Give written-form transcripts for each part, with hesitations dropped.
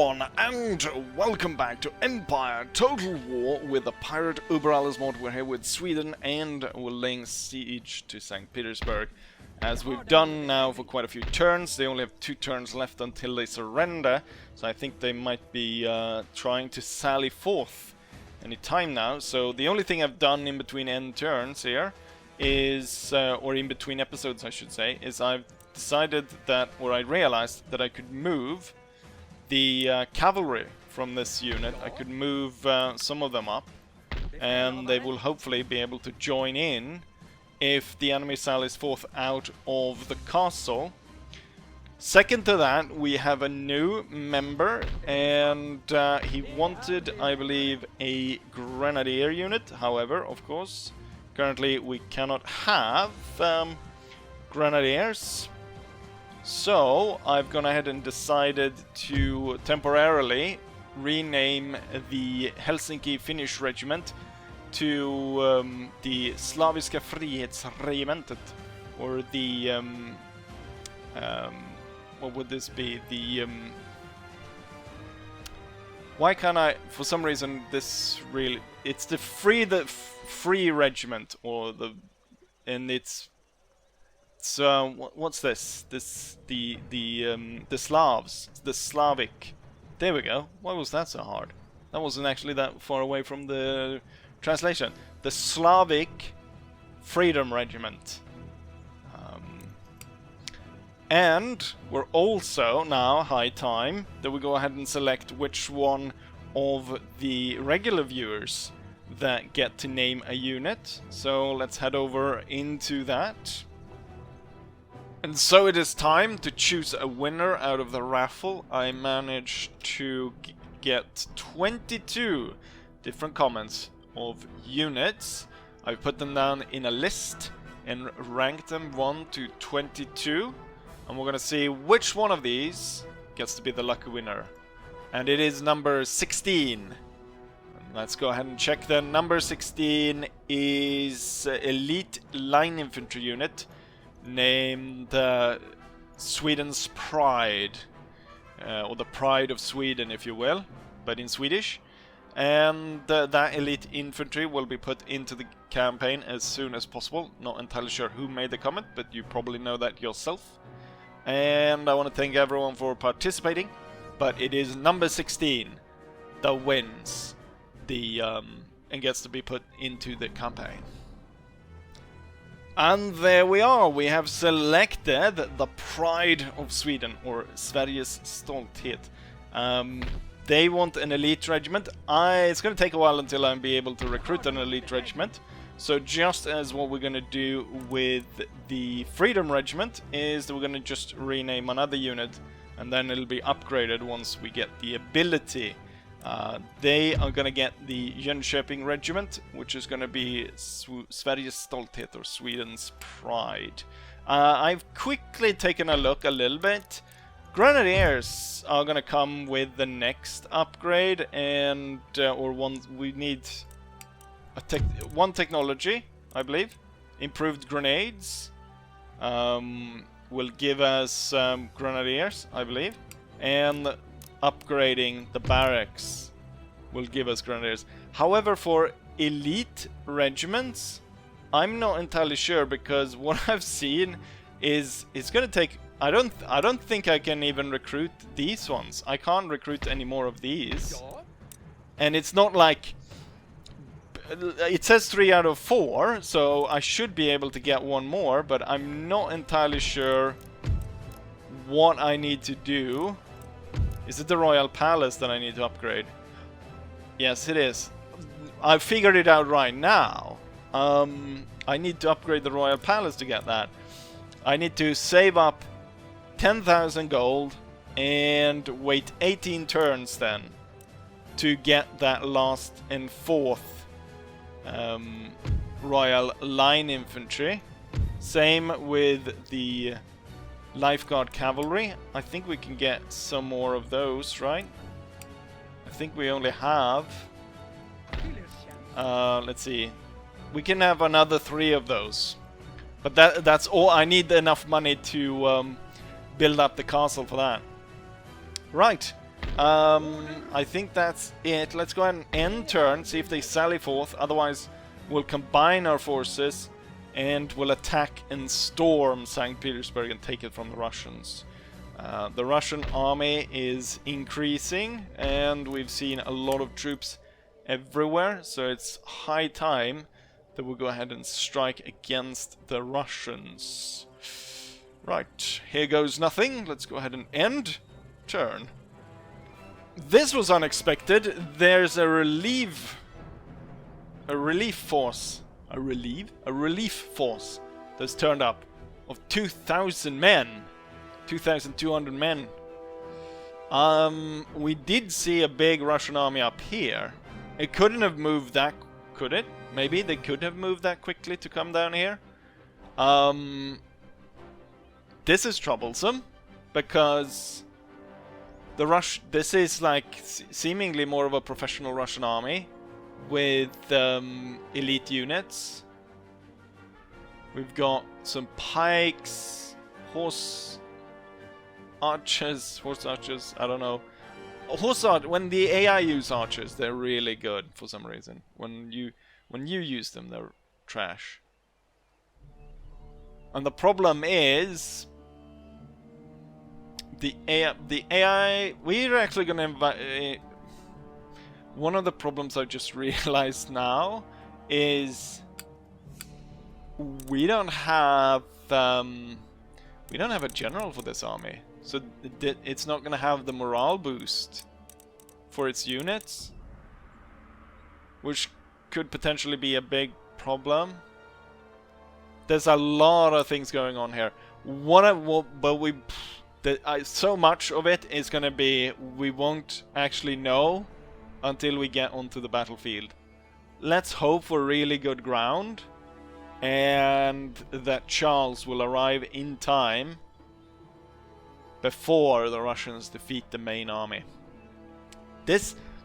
everyone, and welcome back to Empire Total War with the Pirate Uber mod. We're here with Sweden, and we're laying siege to St Petersburg, as we've done now for quite a few turns. They only have 2 turns left until they surrender, so I think they might be trying to sally forth any time now. So the only thing I've done in between end turns here is, or in between episodes I should say, is I've decided that, or I realized that I could move the cavalry from this unit. I could move some of them up, and they will hopefully be able to join in if the enemy sallies forth out of the castle. Second to that, we have a new member, and he wanted, I believe, a grenadier unit. However, of course, currently we cannot have grenadiers. So, I've gone ahead and decided to temporarily rename the Helsinki Finnish regiment to the Slaviska Frihetsregementet, or the, what would this be? The, why can't I, for some reason, this really, it's the free regiment, or the, and it's, so what's this? The Slavs, the Slavic. There we go. Why was that so hard? That wasn't actually that far away from the translation. The Slavic Freedom Regiment. And we're also now high time that we go ahead and select which one of the regular viewers that get to name a unit. So let's head over into that. And so it is time to choose a winner out of the raffle. I managed to get 22 different comments of units. I've put them down in a list and ranked them 1 to 22. And we're gonna see which one of these gets to be the lucky winner. And it is number 16. And let's go ahead and check then. Number 16 is Elite Line Infantry Unit, named Sweden's Pride, or the Pride of Sweden, if you will, but in Swedish. And that elite infantry will be put into the campaign as soon as possible. Not entirely sure who made the comment, but you probably know that yourself. And I want to thank everyone for participating, but it is number 16 that wins the and gets to be put into the campaign. And there we are, we have selected the Pride of Sweden, or Sveriges Stolthet. They want an elite regiment. It's going to take a while until I'll be able to recruit an elite regiment. So just as what we're going to do with the Freedom Regiment is that we're going to just rename another unit, and then it'll be upgraded once we get the ability. They are going to get the Jönköping Regiment, which is going to be Sveriges Stolthet, or Sweden's Pride. I've quickly taken a look a little bit. Grenadiers are going to come with the next upgrade, and we need one technology, I believe. Improved grenades will give us grenadiers, I believe, and upgrading the barracks will give us grenadiers. However, for elite regiments, I'm not entirely sure, because what I've seen is it's going to take. I don't think I can even recruit these ones. I can't recruit any more of these, and it's not like it says 3 out of 4, so I should be able to get one more, but I'm not entirely sure what I need to do. Is it the Royal Palace that I need to upgrade? Yes, it is. I figured it out right now. I need to upgrade the Royal Palace to get that. I need to save up 10,000 gold and wait 18 turns then to get that last and 4th Royal Line Infantry. Same with the Lifeguard Cavalry. I think we can get some more of those, right? I think we only have let's see, we can have another 3 of those, but that's all. I need enough money to build up the castle for that. Right, I think that's it. Let's go ahead and end turn, see if they sally forth. Otherwise, we'll combine our forces and we'll attack and storm St. Petersburg and take it from the Russians. The Russian army is increasing, and we've seen a lot of troops everywhere, so it's high time that we'll go ahead and strike against the Russians. Right, here goes nothing. Let's go ahead and end turn. This was unexpected. There's a relief force. A relief force that's turned up of 2,000 men. 2,200 men. We did see a big Russian army up here. It couldn't have moved that, could it? Maybe they could have moved that quickly to come down here. This is troublesome because this is like seemingly more of a professional Russian army with elite units. We've got some pikes, horse archers, I don't know. When the AI use archers, they're really good for some reason. When you use them, they're trash. And the problem is the AI. We're actually gonna invite. One of the problems I just realized now is we don't have a general for this army, so it's not gonna have the morale boost for its units, which could potentially be a big problem. There's a lot of things going on here. So much of it is gonna be we won't actually know until we get onto the battlefield. Let's hope for really good ground and that Charles will arrive in time before the Russians defeat the main army. The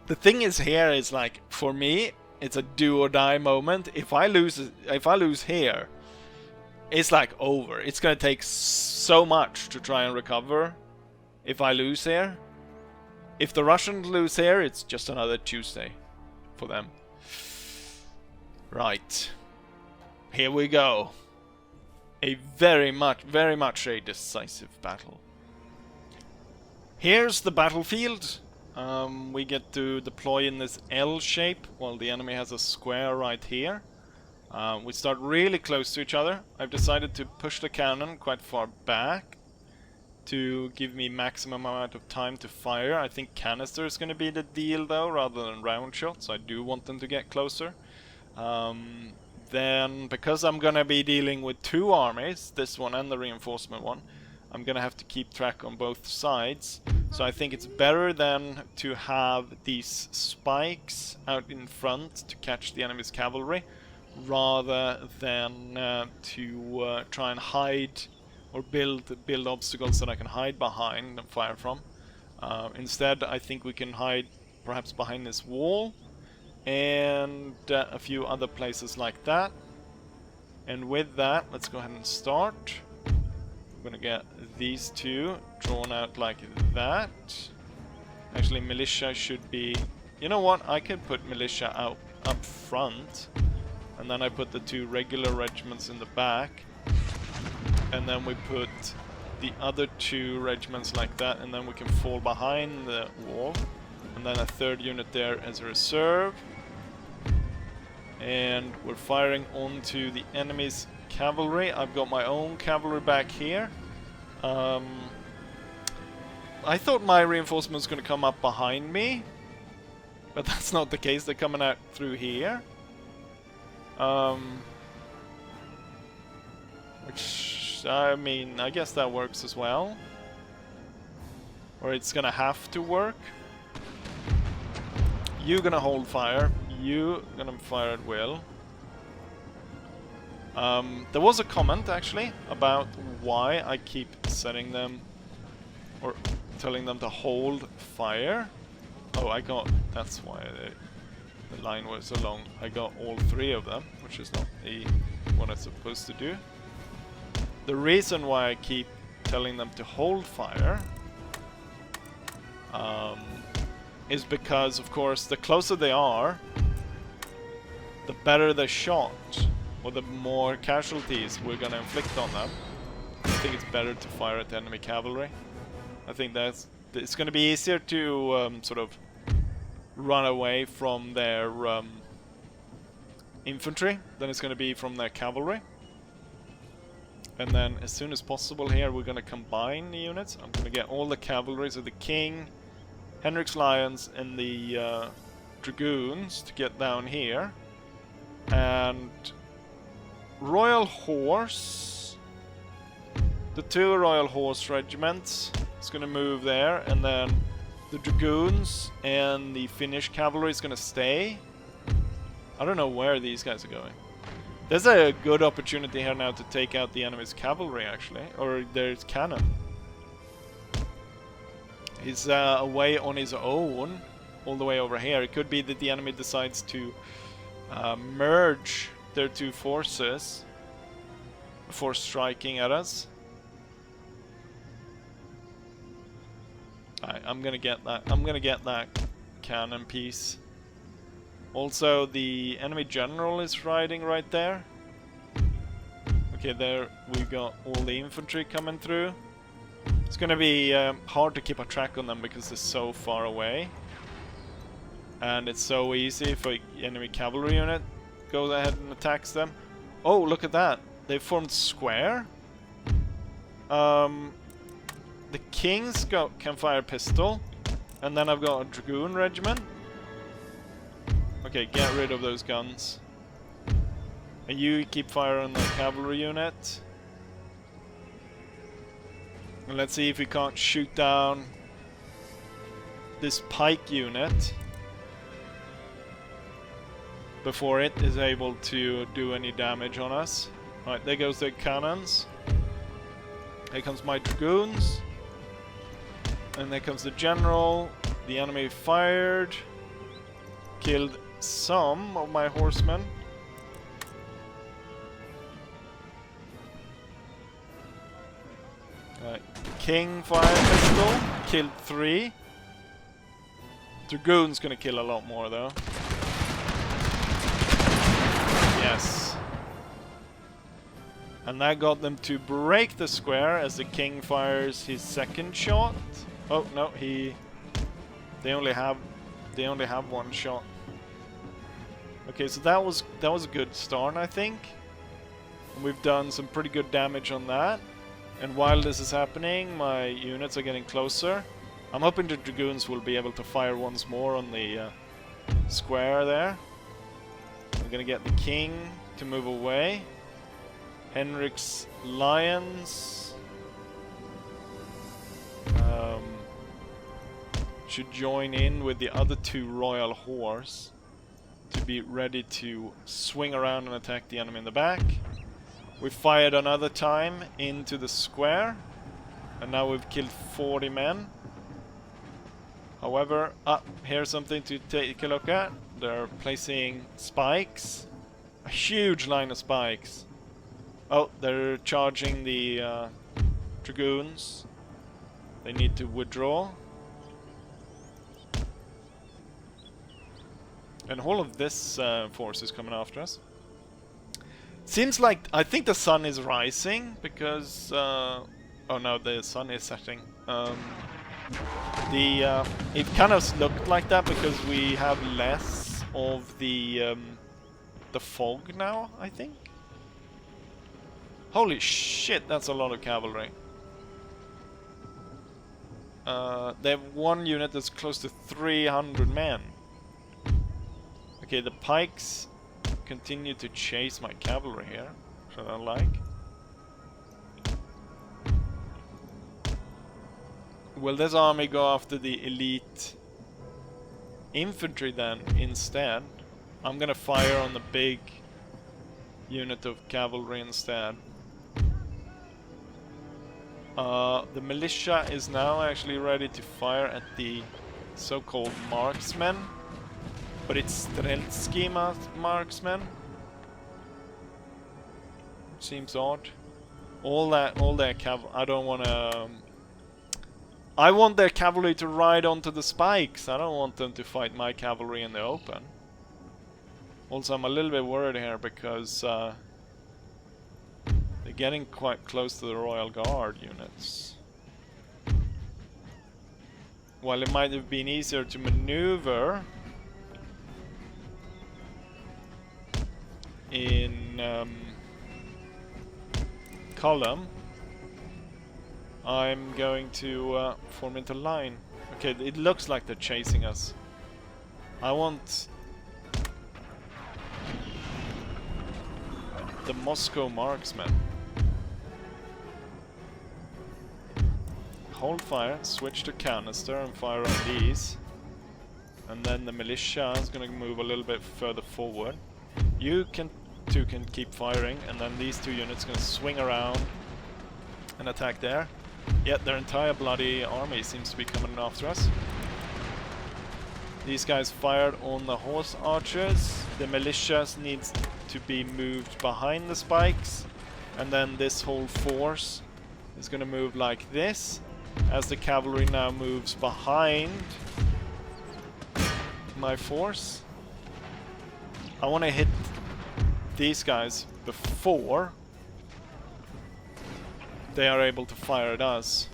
thing is here is like, for me, it's a do or die moment. If I lose here, it's like over. It's gonna take so much to try and recover if I lose here. If the Russians lose here, it's just another Tuesday for them. Right. Here we go. A very much a decisive battle. Here's the battlefield. We get to deploy in this L shape while the enemy has a square right here. We start really close to each other. I've decided to push the cannon quite far back to give me maximum amount of time to fire. I think canister is going to be the deal though, rather than round shots. I do want them to get closer. Then, because I'm going to be dealing with two armies, this one and the reinforcement one, I'm going to have to keep track on both sides. So I think it's better than to have these spikes out in front to catch the enemy's cavalry, rather than to try and hide or build obstacles that I can hide behind and fire from. Instead, I think we can hide perhaps behind this wall and a few other places like that. And with that, let's go ahead and start. I'm gonna get these two drawn out like that. Actually, militia should be... You know what? I could put militia out up front, and then I put the two regular regiments in the back, and then we put the other two regiments like that, and then we can fall behind the wall, and then a third unit there as a reserve. And we're firing onto the enemy's cavalry. I've got my own cavalry back here. I thought my reinforcement was going to come up behind me, but that's not the case. They're coming out through here. Which, I mean, I guess that works as well. Or it's gonna have to work. You're gonna hold fire. You're gonna fire at will. There was a comment actually about why I keep setting them or telling them to hold fire. Oh, that's why the line was so long. I got all three of them, which is not what I'm supposed to do. The reason why I keep telling them to hold fire is because, of course, the closer they are, the better the shot, or the more casualties we're gonna inflict on them. I think it's better to fire at enemy cavalry. I think it's gonna be easier to sort of run away from their infantry than it's gonna be from their cavalry. And then as soon as possible here, we're gonna combine the units. I'm gonna get all the cavalry, so the king, Henrik's lions, and the dragoons to get down here. And Royal Horse, the 2 Royal Horse regiments is gonna move there, and then the dragoons and the Finnish cavalry is gonna stay. I don't know where these guys are going. There's a good opportunity here now to take out the enemy's cavalry, actually, or there's cannon. He's away on his own, all the way over here. It could be that the enemy decides to merge their 2 forces before striking at us. I'm gonna get that. I'm gonna get that cannon piece. Also, the enemy general is riding right there. Okay, there we got all the infantry coming through. It's gonna be hard to keep a track on them because they're so far away. And it's so easy if an enemy cavalry unit goes ahead and attacks them. Oh, look at that. They formed square. The kings can fire pistol. And then I've got a dragoon regiment. Okay, get rid of those guns. And you keep firing on the cavalry unit. And let's see if we can't shoot down this pike unit before it is able to do any damage on us. Right, there goes the cannons. Here comes my dragoons. And there comes the general. The enemy fired. Killed some of my horsemen. King fire pistol. Killed 3. Dragoon's gonna kill a lot more though. Yes. And that got them to break the square as the king fires his 2nd shot. Oh no, they only have 1 shot. Okay, so that was a good start, I think. And we've done some pretty good damage on that. And while this is happening, my units are getting closer. I'm hoping the dragoons will be able to fire once more on the square there. I'm gonna get the king to move away. Henrik's lions should join in with the other 2 royal horse to be ready to swing around and attack the enemy in the back. We fired another time into the square, and now we've killed 40 men. However, here's something to take a look at. They're placing spikes, a huge line of spikes. Oh, they're charging the dragoons. They need to withdraw. And all of this force is coming after us. Seems like, I think the sun is rising because, oh no, the sun is setting. It kind of looked like that because we have less of the fog now, I think. Holy shit, that's a lot of cavalry. They have 1 unit that's close to 300 men. Okay, the pikes continue to chase my cavalry here, which I don't like. Will this army go after the elite infantry then instead? I'm gonna fire on the big unit of cavalry instead. The militia is now actually ready to fire at the so-called marksmen. But it's Streltsky marksmen. Seems odd. All that cavalry. I don't want to. I want their cavalry to ride onto the spikes. I don't want them to fight my cavalry in the open. Also, I'm a little bit worried here because they're getting quite close to the Royal Guard units. While it might have been easier to maneuver in column, I'm going to form into line. Okay, it looks like they're chasing us. I want the Moscow marksmen. Hold fire, switch to canister and fire on these. And then the militia is going to move a little bit further forward. You can keep firing, and then these two units are going to swing around and attack there. Yet their entire bloody army seems to be coming after us. These guys fired on the horse archers. The militias needs to be moved behind the spikes, and then this whole force is going to move like this as the cavalry now moves behind my force. I want to hit these guys before they are able to fire at us,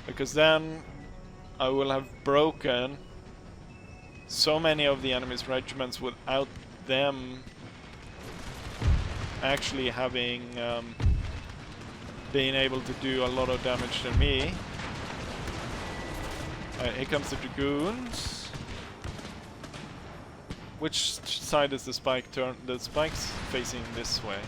because then I will have broken so many of the enemy's regiments without them actually having being able to do a lot of damage to me. Alright, here comes the dragoons. Which side is the spike turn? The spike's facing this way.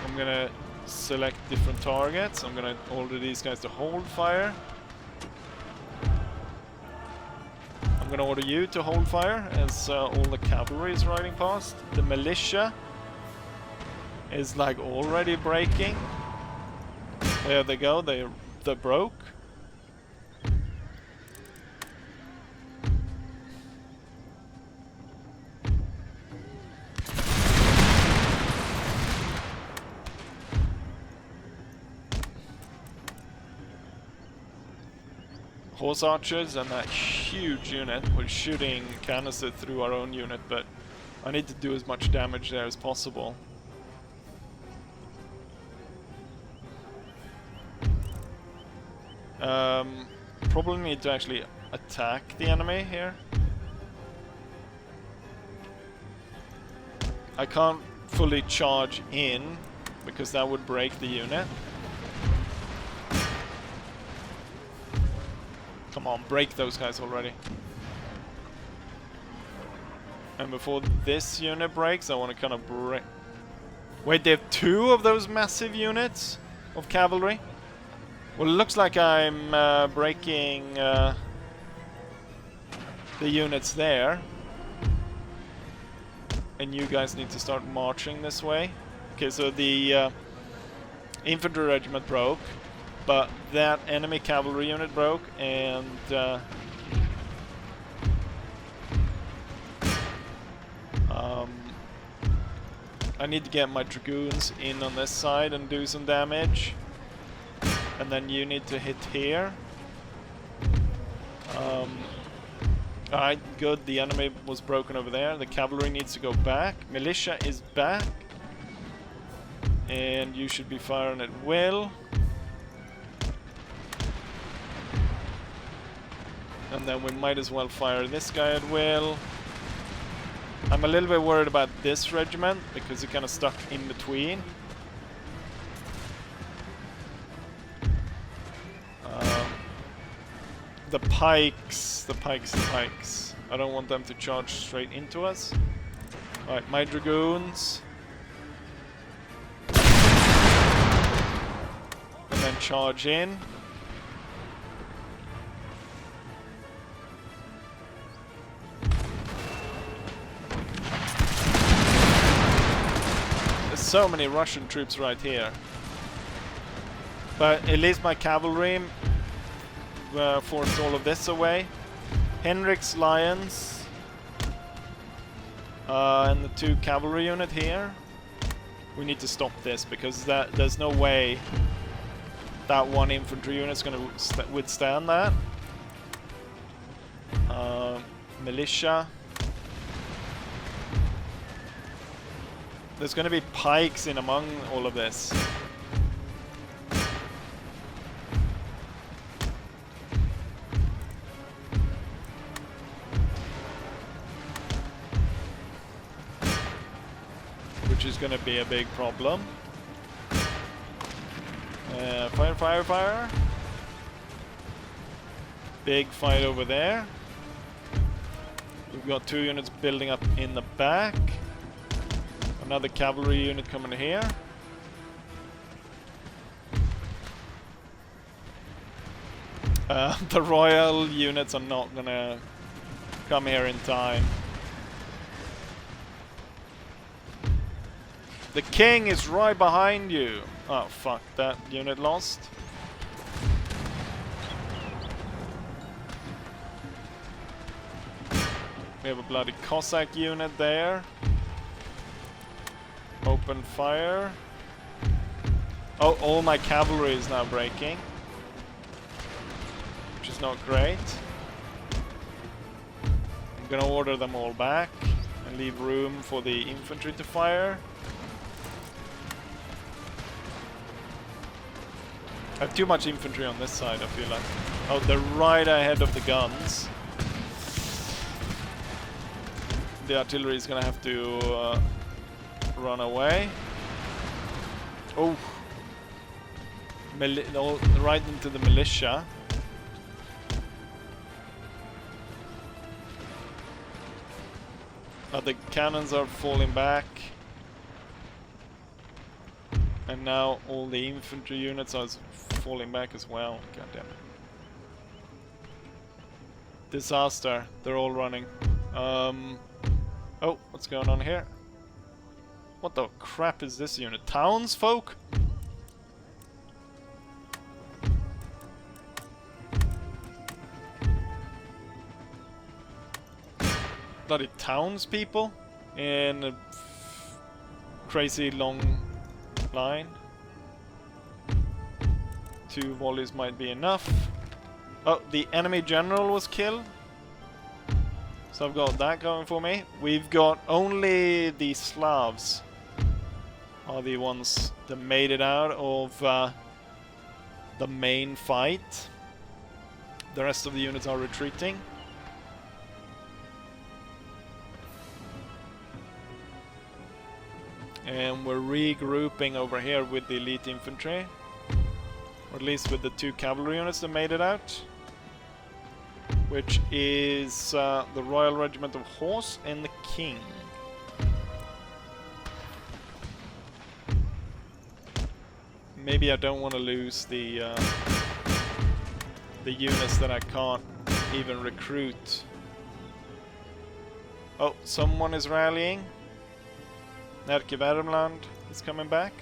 I'm gonna select different targets. I'm gonna order these guys to hold fire. I'm gonna order you to hold fire as all the cavalry is riding past. The militia is like already breaking. There they go. They broke. Horse archers and that huge unit was shooting canister through our own unit, but I need to do as much damage there as possible. Probably need to actually attack the enemy here. I can't fully charge in because that would break the unit. Come on, break those guys already. And before this unit breaks, I want to kind of break... Wait, they have two of those massive units of cavalry? Well, it looks like I'm breaking the units there. And you guys need to start marching this way. Okay, so the infantry regiment broke. But that enemy cavalry unit broke, and I need to get my dragoons in on this side and do some damage. And then you need to hit here. Alright, good. The enemy was broken over there. The cavalry needs to go back. Militia is back. And you should be firing at will. And then we might as well fire this guy at will. I'm a little bit worried about this regiment because it's kind of stuck in between. The pikes. I don't want them to charge straight into us. Alright, my dragoons. And then charge in. So many Russian troops right here, but at least my cavalry forced all of this away. Henrik's lions and the two cavalry unit here. We need to stop this because there's no way that one infantry unit's going to withstand that. Militia. There's going to be pikes in among all of this. Which is going to be a big problem. Fire, fire, fire. Big fight over there. We've got 2 units building up in the back. Another cavalry unit coming here. The royal units are not gonna come here in time. The king is right behind you. Oh fuck, that unit lost. We have a bloody Cossack unit there. Open fire. Oh, all my cavalry is now breaking. Which is not great. I'm gonna order them all back and leave room for the infantry to fire. I have too much infantry on this side, I feel like. Oh, they're right ahead of the guns. The artillery is gonna have to run away. Oh! Right into the militia. The cannons are falling back. And now all the infantry units are falling back as well. God damn it. Disaster. They're all running. Oh, what's going on here? What the crap is this unit? Townsfolk? Bloody townspeople in a crazy long line. 2 volleys might be enough. Oh, the enemy general was killed. So I've got that going for me. We've got only the Slavs are the ones that made it out of the main fight. The rest of the units are retreating. And we're regrouping over here with the elite infantry. Or at least with the 2 cavalry units that made it out. Which is the Royal Regiment of Horse and the King. Maybe I don't want to lose the units that I can't even recruit. Oh, someone is rallying. Närke Värmland is coming back.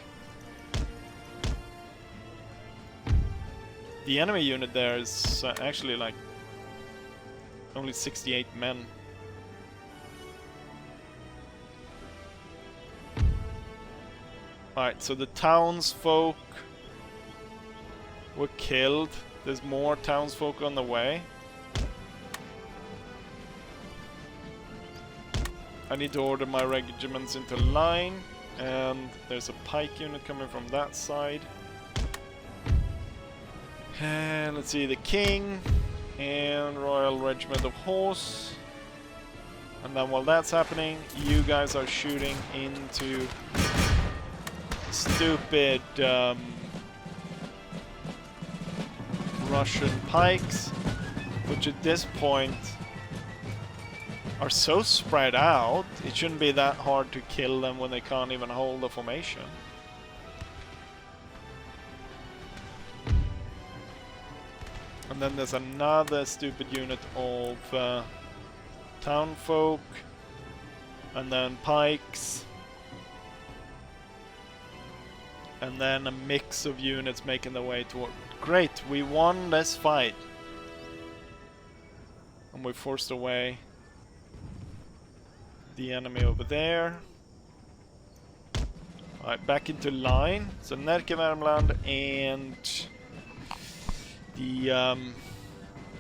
The enemy unit there is actually like only 68 men. Alright, so the townsfolk were killed. There's more townsfolk on the way. I need to order my regiments into line. And there's a pike unit coming from that side. And let's see, the king and Royal Regiment of Horse. And then while that's happening, you guys are shooting into stupid Russian pikes, which at this point are so spread out, it shouldn't be that hard to kill them when they can't even hold the formation. And then there's another stupid unit of townfolk, and then pikes, and then a mix of units making their way toward... Great, we won this fight! And we forced away the enemy over there. Alright, back into line. So Närke Värmland and the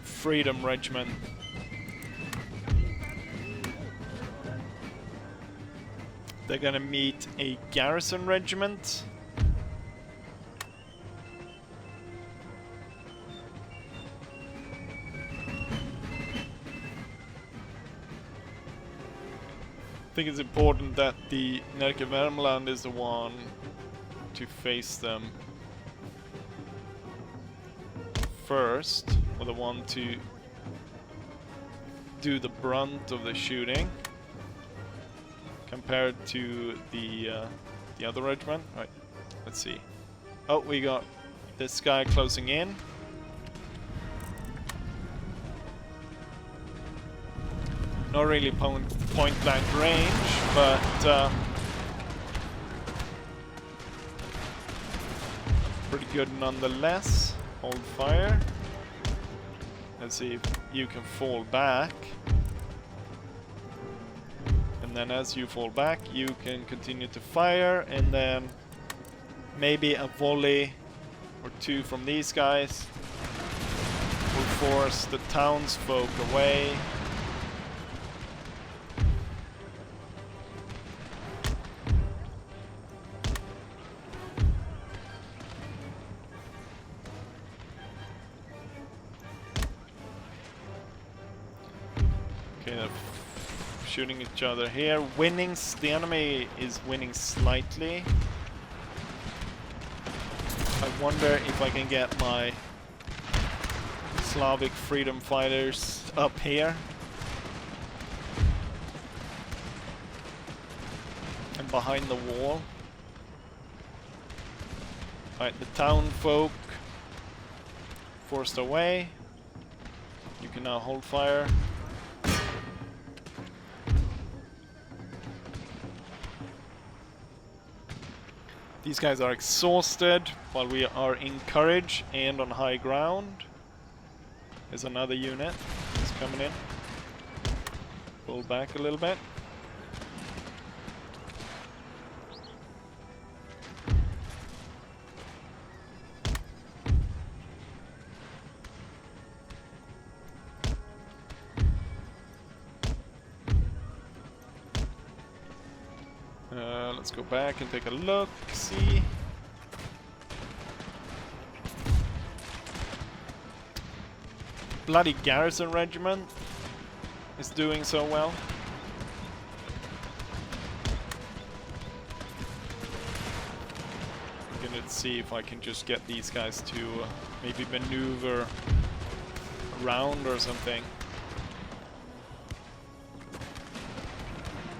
Freedom Regiment. They're gonna meet a garrison regiment. I think it's important that the Närke Värmland is the one to face them first, or the one to do the brunt of the shooting, compared to the other regiment. Right, let's see. Oh, we got this guy closing in. Not really point blank range, but pretty good nonetheless. Hold fire. Let's see if you can fall back. And then as you fall back, you can continue to fire, and then maybe a volley or two from these guys will force the townsfolk away. Okay, they're shooting each other here. Winnings, the enemy is winning slightly. I wonder if I can get my Slavic freedom fighters up here. And behind the wall. Alright, the town folk forced away. You can now hold fire. These guys are exhausted while we are in courage and on high ground. There's another unit that's coming in. Pull back a little bit. Let's go back and take a look, see. Bloody garrison regiment is doing so well. I'm gonna see if I can just get these guys to maybe maneuver around or something.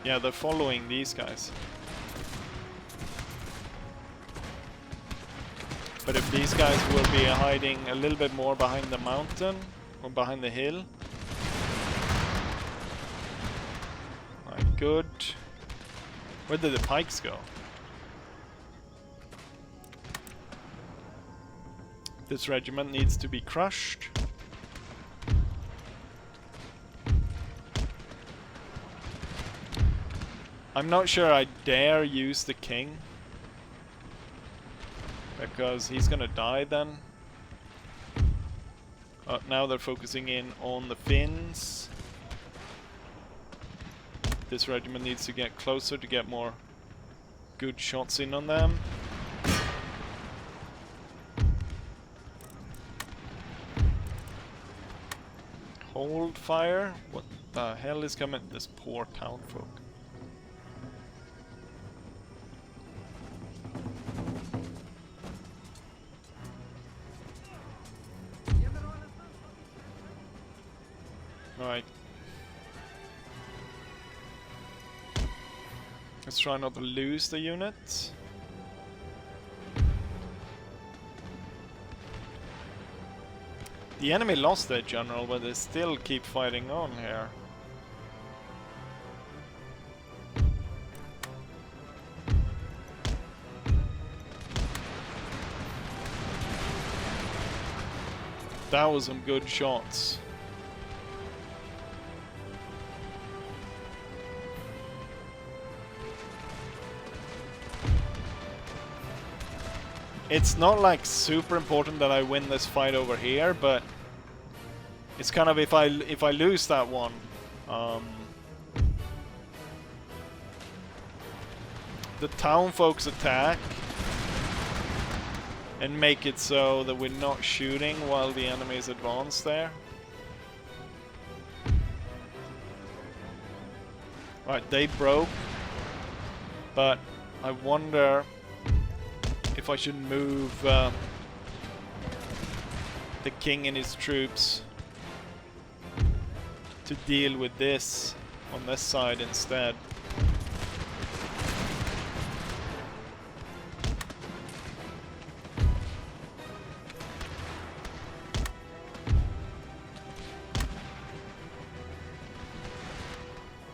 Yeah, they're following these guys. But if these guys will be hiding a little bit more behind the mountain or behind the hill. Alright, good. Where did the pikes go? This regiment needs to be crushed. I'm not sure I dare use the king. Because he's gonna die then. Now they're focusing in on the Finns. This regiment needs to get closer to get more good shots in on them. Hold fire. What the hell is coming? This poor townfolk. Alright. Let's try not to lose the unit. The enemy lost their general, but they still keep fighting on here. That was some good shots. It's not like super important that I win this fight over here, but it's kind of if I lose that one, the town folks attack and make it so that we're not shooting while the enemies advance there. Right, they broke, but I wonder if I should move the king and his troops to deal with this on this side instead.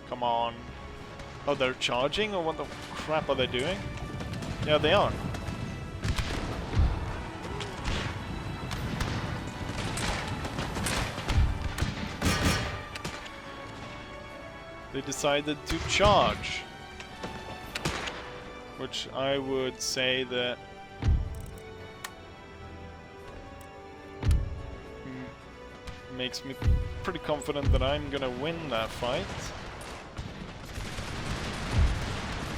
Come on. Oh, they're charging, or what the crap are they doing? Yeah, they are. They decided to charge, which I would say that makes me pretty confident that I'm gonna win that fight.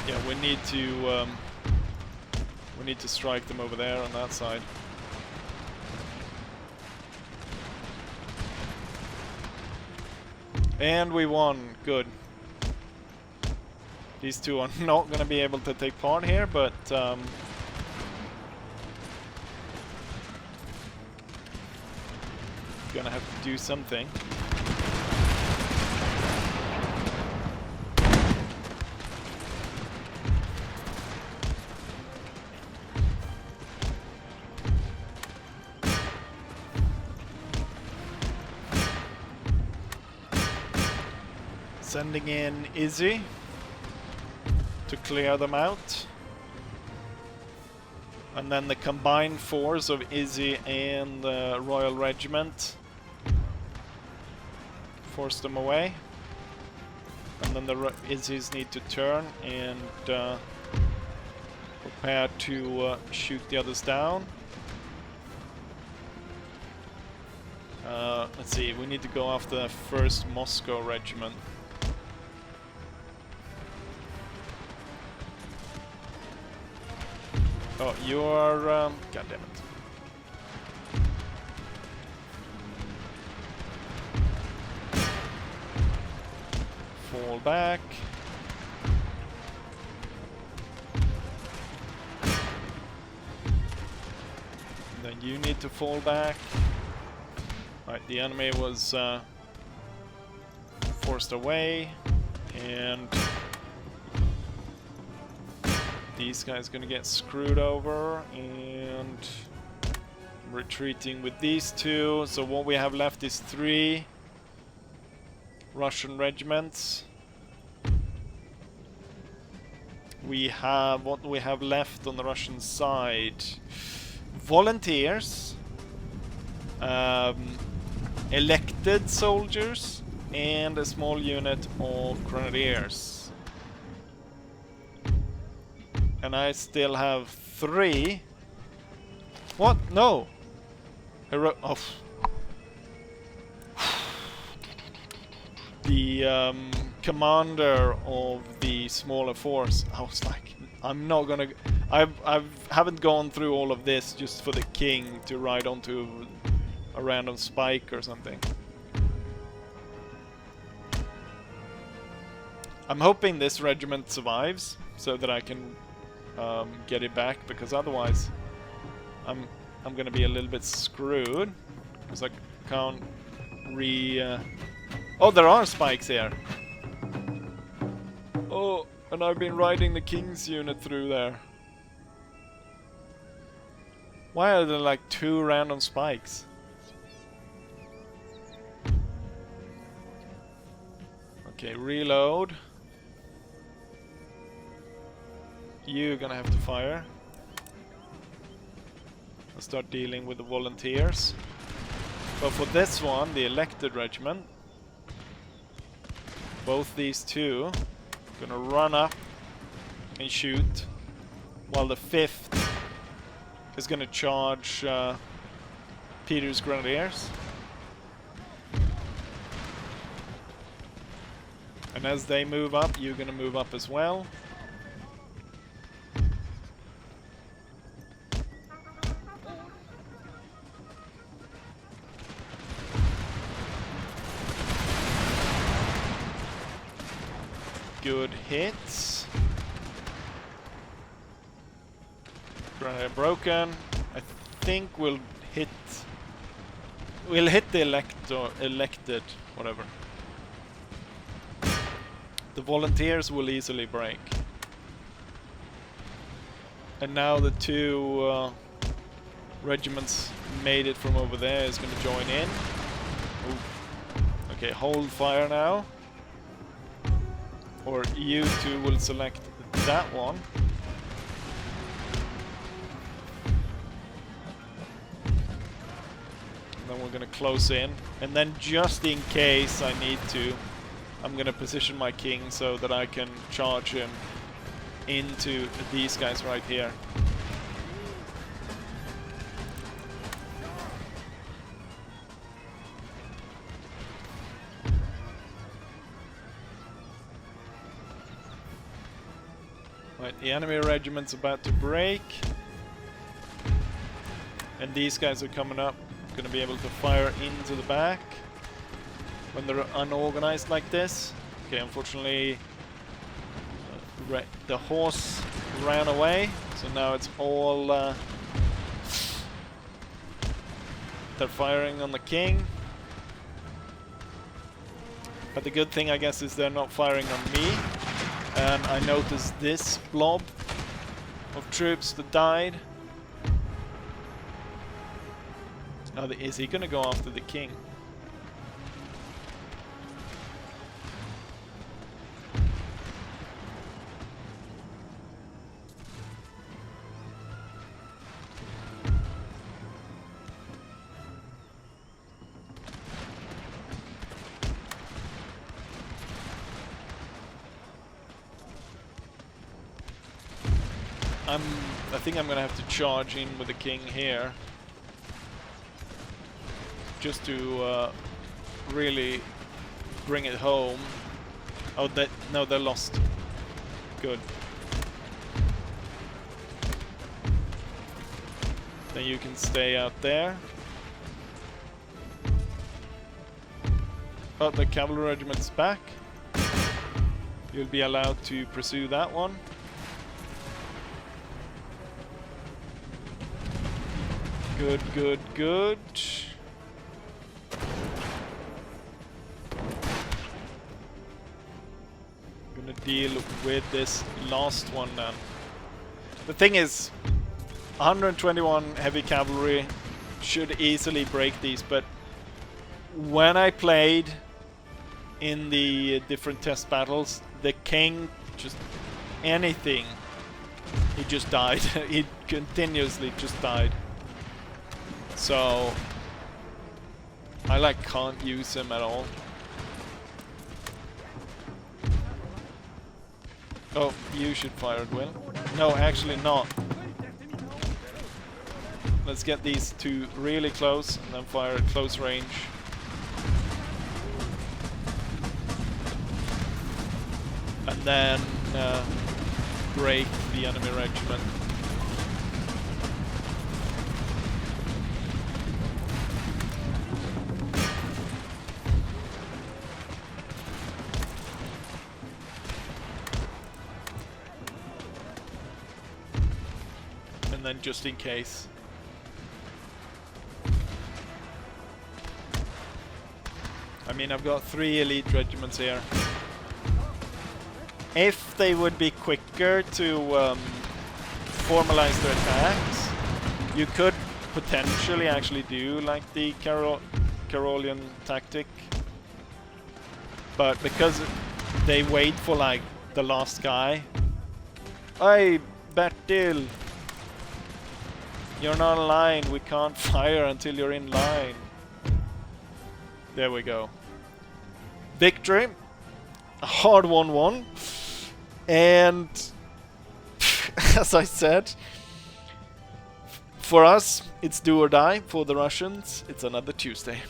Yeah, we need to strike them over there on that side. And we won. Good. These two are not going to be able to take part here, but gonna have to do something. Sending in Izzy to clear them out. And then the combined force of Izzy and the Royal Regiment force them away. And then the Izzy's need to turn and prepare to shoot the others down. Let's see, we need to go after the 1st Moscow Regiment. Oh, you're... God damn it. Fall back. Then you need to fall back. Right, the enemy was forced away, and these guys gonna get screwed over, and retreating with these two. So what we have left is 3 Russian regiments. We have, what do we have left on the Russian side? Volunteers, elected soldiers, and a small unit of grenadiers. And I still have 3. What? No! Oh. The commander of the smaller force. I was like, I'm not gonna... I haven't gone through all of this just for the king to ride onto a random spike or something. I'm hoping this regiment survives so that I can get it back, because otherwise I'm gonna be a little bit screwed, because I can't Oh, there are spikes here. Oh, and I've been riding the king's unit through there. Why are there like 2 random spikes? Okay, reload. You're gonna have to fire. I'll start dealing with the volunteers. But for this one, the elected regiment, both these two gonna run up and shoot, while the 5th is gonna charge Peter's Grenadiers. And as they move up, you're gonna move up as well. Good hits. Grenadier broken. I think we'll hit the elected, whatever. The volunteers will easily break. And now the two regiments made it from over there is going to join in. Ooh. Okay, hold fire now. Or you two will select that one. And then we're going to close in. And then just in case I need to, I'm going to position my king so that I can charge him into these guys right here. Right, the enemy regiment's about to break. And these guys are coming up, going to be able to fire into the back when they're unorganized like this. Okay, unfortunately the horse ran away, so now it's all they're firing on the king. But the good thing, I guess, is they're not firing on me. And I noticed this blob of troops that died. Now, is he gonna go after the king? I think I'm gonna have to charge in with the king here, just to really bring it home. Oh, no, they're lost. Good. Then you can stay out there. Oh, the cavalry regiment's back. You'll be allowed to pursue that one. Good, good, good. I'm gonna deal with this last one then. The thing is, 121 heavy cavalry should easily break these, but when I played in the different test battles, the king just anything, he just died. He continuously just died. So I can't use him at all. Oh, you should fire at will. No, actually not. Let's get these two really close and then fire at close range. And then break the enemy regiment. And then just in case. I mean, I've got 3 elite regiments here. If they would be quicker to formalize their attacks, you could potentially actually do like the Carolian tactic. But because they wait for like the last guy. Hey, Bertil! You're not in line, we can't fire until you're in line. There we go. Victory. A hard-won one. And as I said, For us, it's do or die. For the Russians, it's another Tuesday.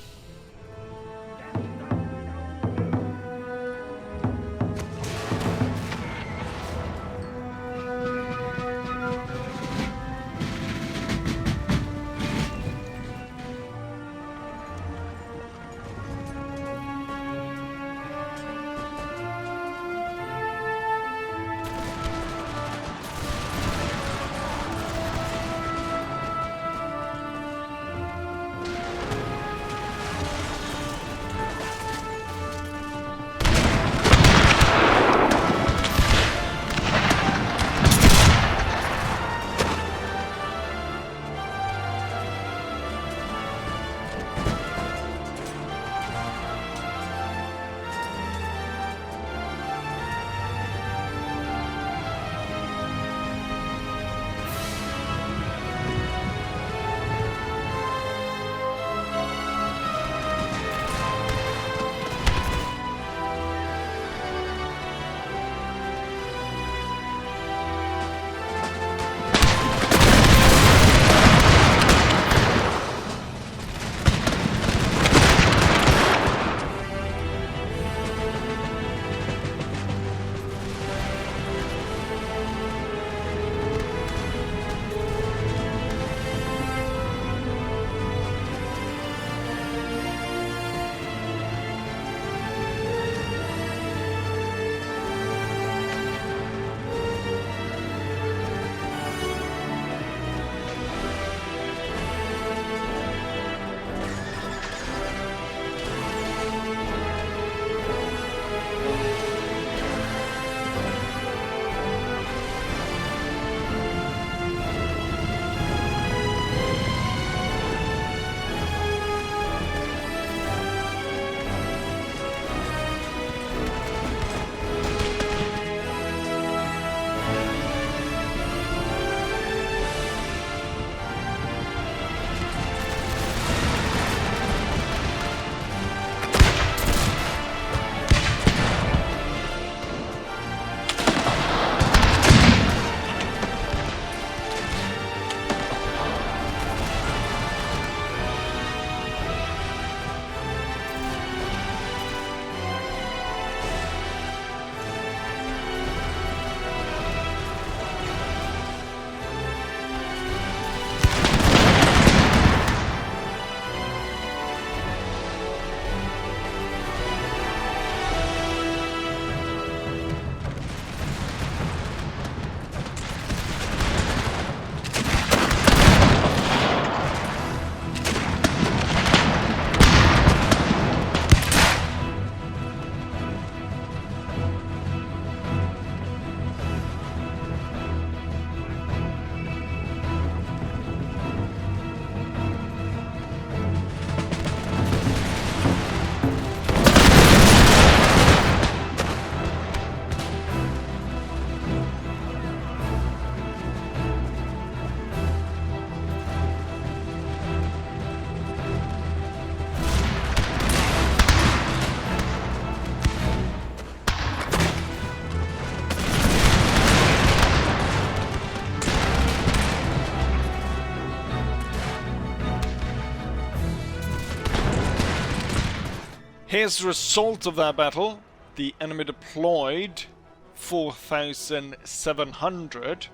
Here's the result of that battle. The enemy deployed 4,700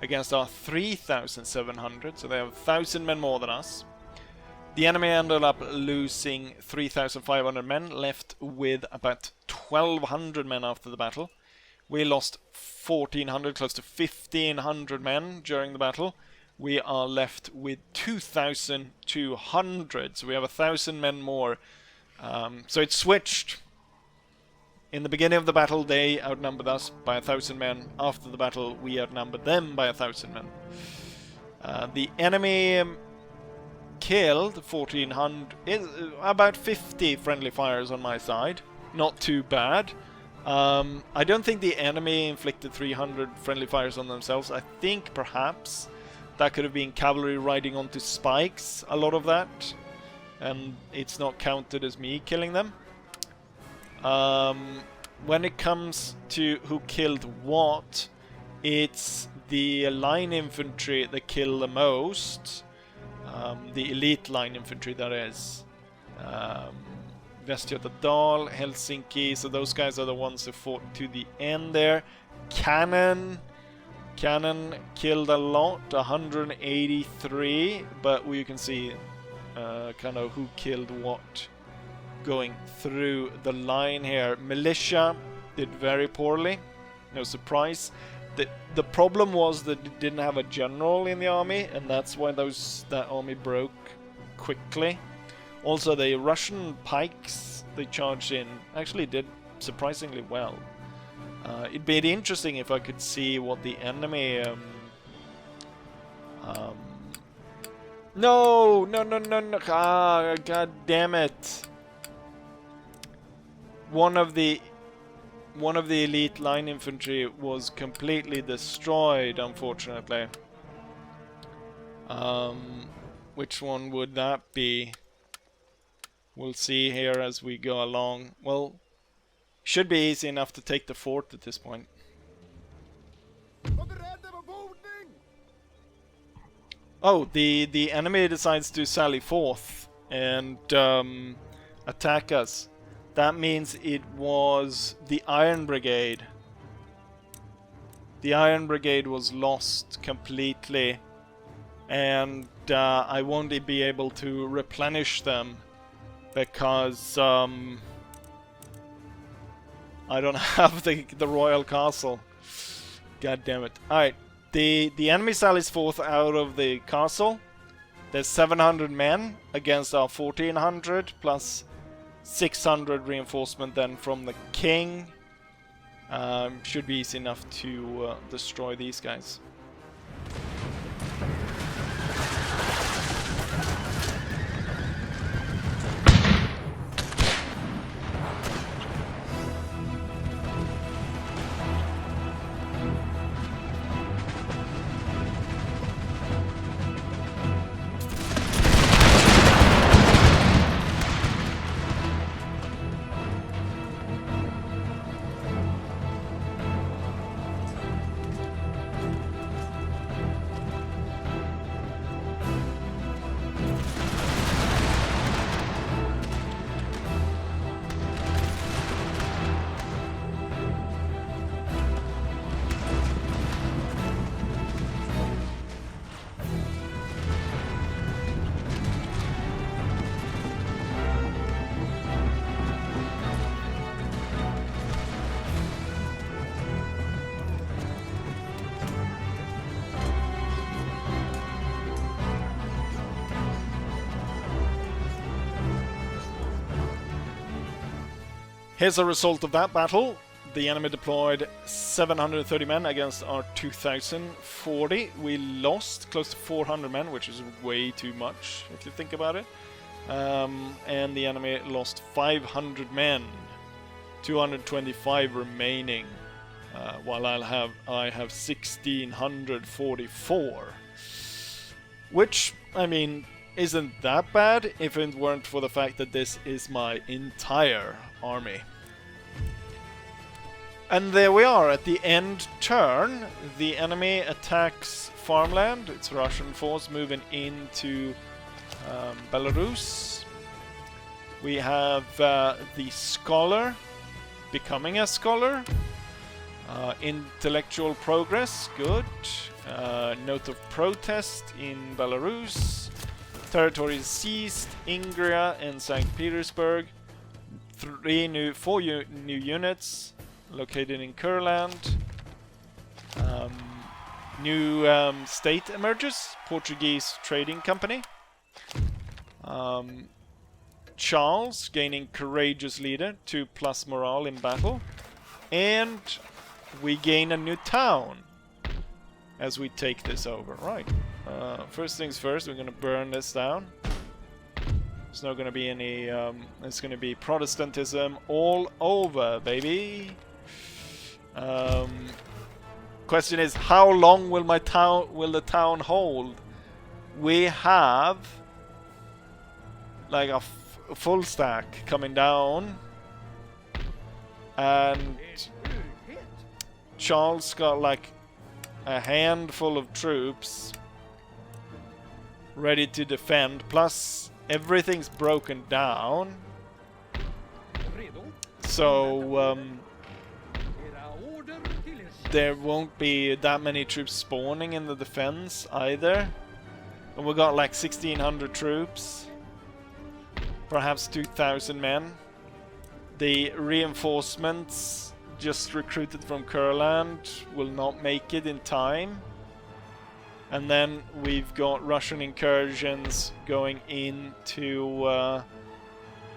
against our 3,700, so they have 1,000 men more than us. The enemy ended up losing 3,500 men, left with about 1,200 men after the battle. We lost 1,400, close to 1,500 men during the battle. We are left with 2,200, so we have 1,000 men more. So it switched. In the beginning of the battle, they outnumbered us by 1,000 men. After the battle, we outnumbered them by 1,000 men. The enemy killed 1,400, about 50 friendly fires on my side. Not too bad. I don't think the enemy inflicted 300 friendly fires on themselves. I think perhaps that could have been cavalry riding onto spikes, a lot of that. And it's not counted as me killing them. When it comes to who killed what, it's the line infantry that kill the most. The elite line infantry, that is. Västgötadal, Helsinki, so those guys are the ones who fought to the end there. Cannon killed a lot, 183, but you can see kind of who killed what going through the line here. Militia did very poorly, no surprise. The problem was that it didn't have a general in the army, and that's why that army broke quickly. Also, the Russian pikes they charged in actually did surprisingly well. It'd be interesting if I could see what the enemy... No! Ah, god damn it! One of the elite line infantry was completely destroyed, unfortunately. Which one would that be? We'll see here as we go along. Well, should be easy enough to take the fort at this point. Oh, the enemy decides to sally forth and attack us. That means it was the Iron Brigade. The Iron Brigade was lost completely, and I won't be able to replenish them because I don't have the Royal Castle. God damn it. Alright, the enemy sallies forth out of the castle. There's 700 men against our 1400 plus 600 reinforcement then from the king. Should be easy enough to destroy these guys. Here's a result of that battle. The enemy deployed 730 men against our 2040. We lost close to 400 men, which is way too much if you think about it. And the enemy lost 500 men, 225 remaining, while I have 1644. Which, I mean, isn't that bad if it weren't for the fact that this is my entire army. And there we are, at the end turn, the enemy attacks farmland. It's Russian force moving into Belarus. We have the scholar becoming a scholar. Intellectual progress, good. Note of protest in Belarus. Territories seized, Ingria and St Petersburg. 4 new units located in Kurland. New state emerges, Portuguese trading company. Charles gaining courageous leader, 2+ morale in battle. And we gain a new town as we take this over. Right. First things first, we're gonna burn this down. There's not gonna be any it's gonna be Protestantism all over, baby. Question is, how long will the town hold? We have like a full stack coming down, and Charles got like a handful of troops ready to defend, plus everything's broken down. So there won't be that many troops spawning in the defense either. And we got like 1,600 troops, perhaps 2,000 men. The reinforcements just recruited from Kurland will not make it in time. And then we've got Russian incursions going into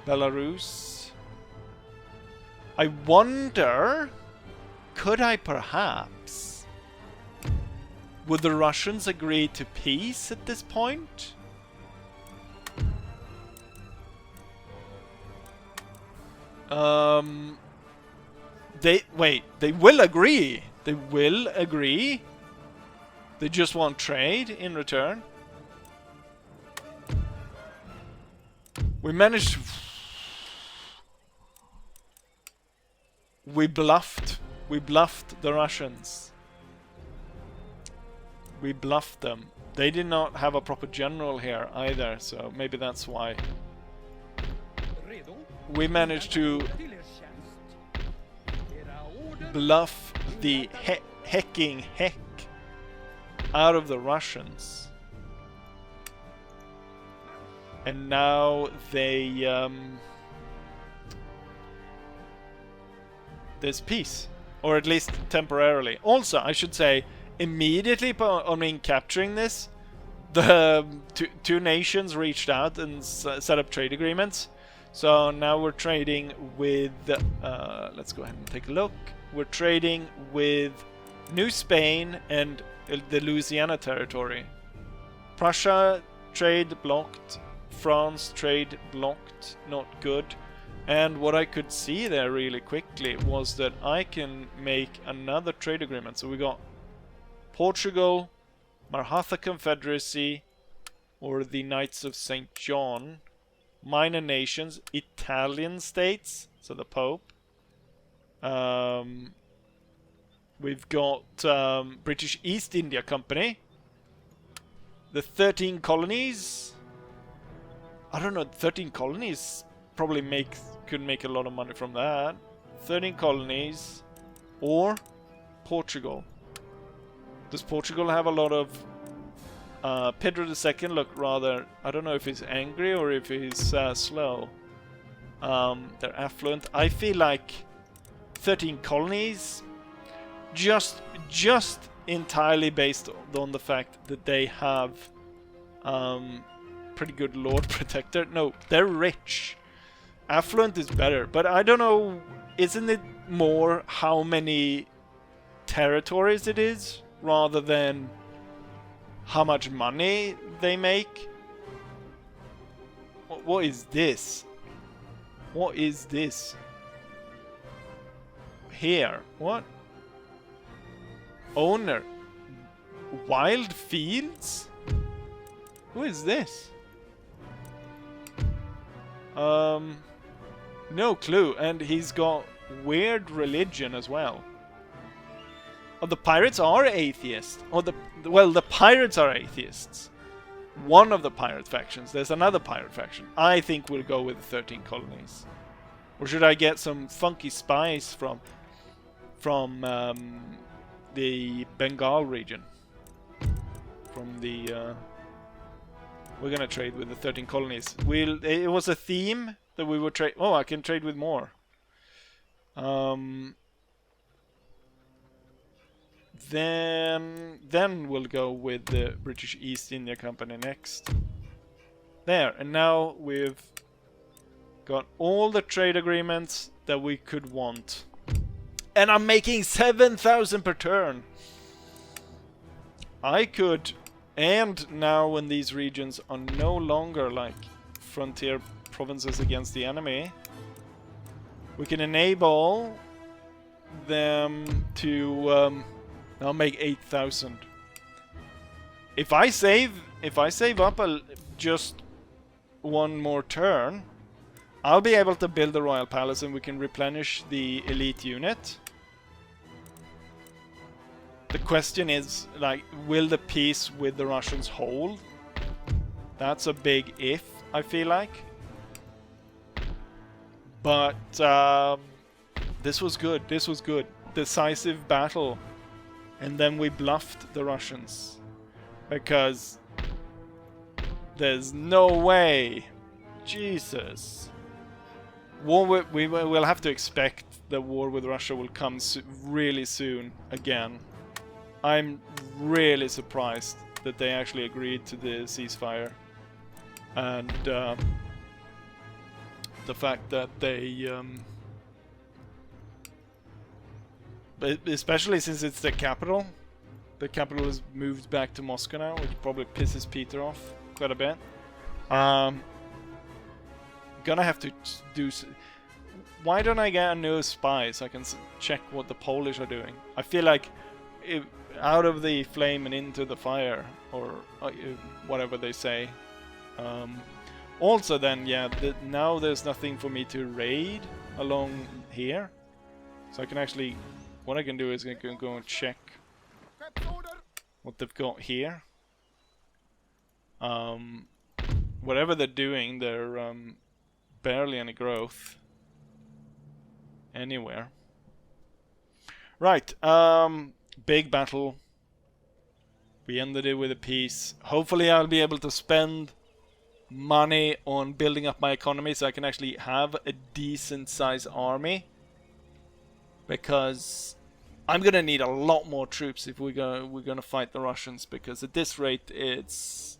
Belarus. I wonder, could I perhaps... Would the Russians agree to peace at this point? They will agree. They will agree. They just want trade in return. We managed. We bluffed. We bluffed the Russians. We bluffed them. They did not have a proper general here either, so maybe that's why. We managed to bluff the hecking heck out of the Russians. And now they there's peace, or at least temporarily. Also, I should say, immediately upon capturing this, the two nations reached out and set up trade agreements. So now we're trading with let's go ahead and take a look. We're trading with New Spain and the Louisiana territory. Prussia trade blocked, France trade blocked, not good. And what I could see there really quickly was that I can make another trade agreement. So we got Portugal, Marhatha Confederacy, or the Knights of St. John, minor nations, Italian states, so the Pope. We've got British East India Company, the 13 colonies. I don't know, 13 colonies probably could make a lot of money from that. 13 colonies, or Portugal. Does Portugal have a lot of... Pedro II look rather... I don't know if he's angry or if he's slow. They're affluent. I feel like 13 colonies, just entirely based on the fact that they have pretty good Lord Protector. No, they're rich. Affluent is better, but I don't know, isn't it more how many territories it is rather than how much money they make? What is this? What is this? Here, what? Owner. Wild Fields? Who is this? No clue, and he's got weird religion as well. Oh, the pirates are atheists. Or the pirates are atheists. One of the pirate factions. There's another pirate faction. I think we'll go with the 13 colonies. Or should I get some funky spice from the Bengal region? From the we're gonna trade with the 13 colonies. It was a theme that we would trade. Oh, I can trade with more. Then we'll go with the British East India Company next. There, and now we've got all the trade agreements that we could want. And I'm making 7,000 per turn. I could, and now when these regions are no longer like frontier provinces against the enemy, we can enable them to now make 8,000. If I save up just one more turn, I'll be able to build the Royal Palace and we can replenish the elite unit. The question is, like, will the peace with the Russians hold? That's a big if, I feel like. But this was good. This was good. Decisive battle. And then we bluffed the Russians. Because there's no way. Jesus. We will have to expect the war with Russia will come really soon again. I'm really surprised that they actually agreed to the ceasefire. And the fact that they... especially since it's the capital. The capital is moved back to Moscow now, which probably pisses Peter off quite a bit. Gonna have to do... Why don't I get a new spy so I can check what the Polish are doing? I feel like out of the flame and into the fire, or whatever they say. Also then, yeah, now there's nothing for me to raid along here. So I can actually... What I can do is I can go and check what they've got here. Whatever they're doing, they're barely any growth anywhere. Right, big battle. We ended it with a peace. Hopefully I'll be able to spend money on building up my economy so I can actually have a decent sized army. Because I'm gonna need a lot more troops if we're gonna fight the Russians, because at this rate it's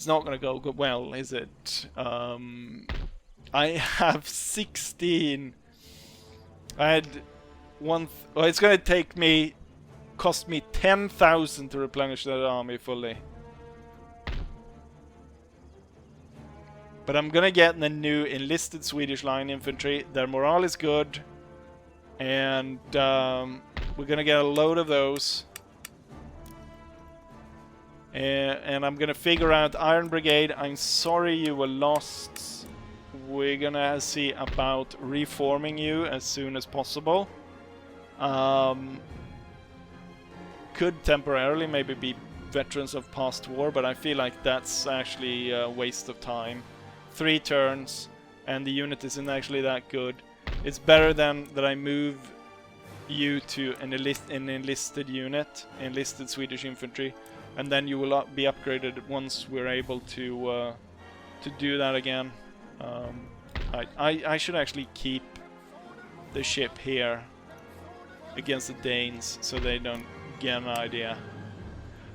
not gonna go well, is it? I have 16. I had one. Well, it's gonna cost me 10,000 to replenish that army fully. But I'm gonna get the new enlisted Swedish line infantry. Their morale is good. And we're gonna get a load of those. And I'm gonna figure out Iron Brigade. I'm sorry you were lost. We're gonna see about reforming you as soon as possible. Could temporarily maybe be veterans of past war, but I feel like that's actually a waste of time. 3 turns, and the unit isn't actually that good. It's better than that I move you to an enlisted unit, enlisted Swedish infantry, and then you will be upgraded once we're able to do that again. I should actually keep the ship here against the Danes so they don't get an idea.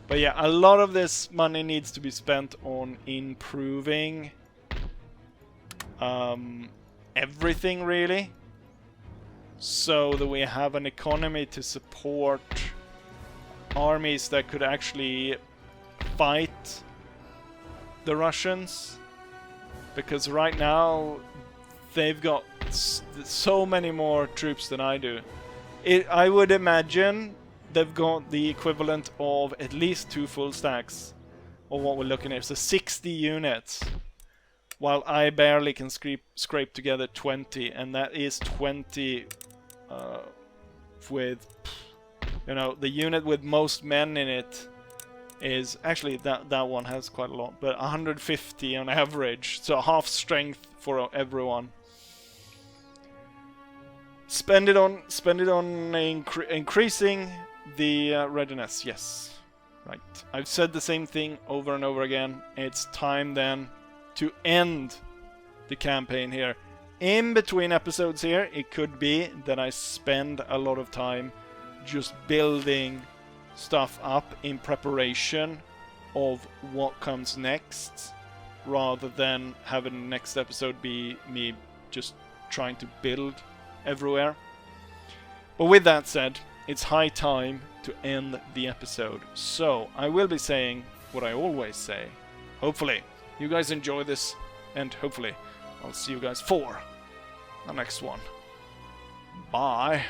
But yeah, a lot of this money needs to be spent on improving everything really, so that we have an economy to support armies that could actually fight the Russians, because right now they've got so many more troops than I do. I would imagine they've got the equivalent of at least 2 full stacks of what we're looking at, so 60 units. While I barely can scrape together 20, and that is 20 with, you know, the unit with most men in it is actually that one has quite a lot, but 150 on average, so half strength for everyone. Spend it on increasing the readiness. Yes, right. I've said the same thing over and over again. It's time then to end the campaign here. In between episodes here, it could be that I spend a lot of time just building stuff up in preparation of what comes next, rather than having the next episode be me just trying to build everywhere. But with that said, it's high time to end the episode. So I will be saying what I always say. Hopefully you guys enjoy this, and hopefully I'll see you guys for the next one. Bye.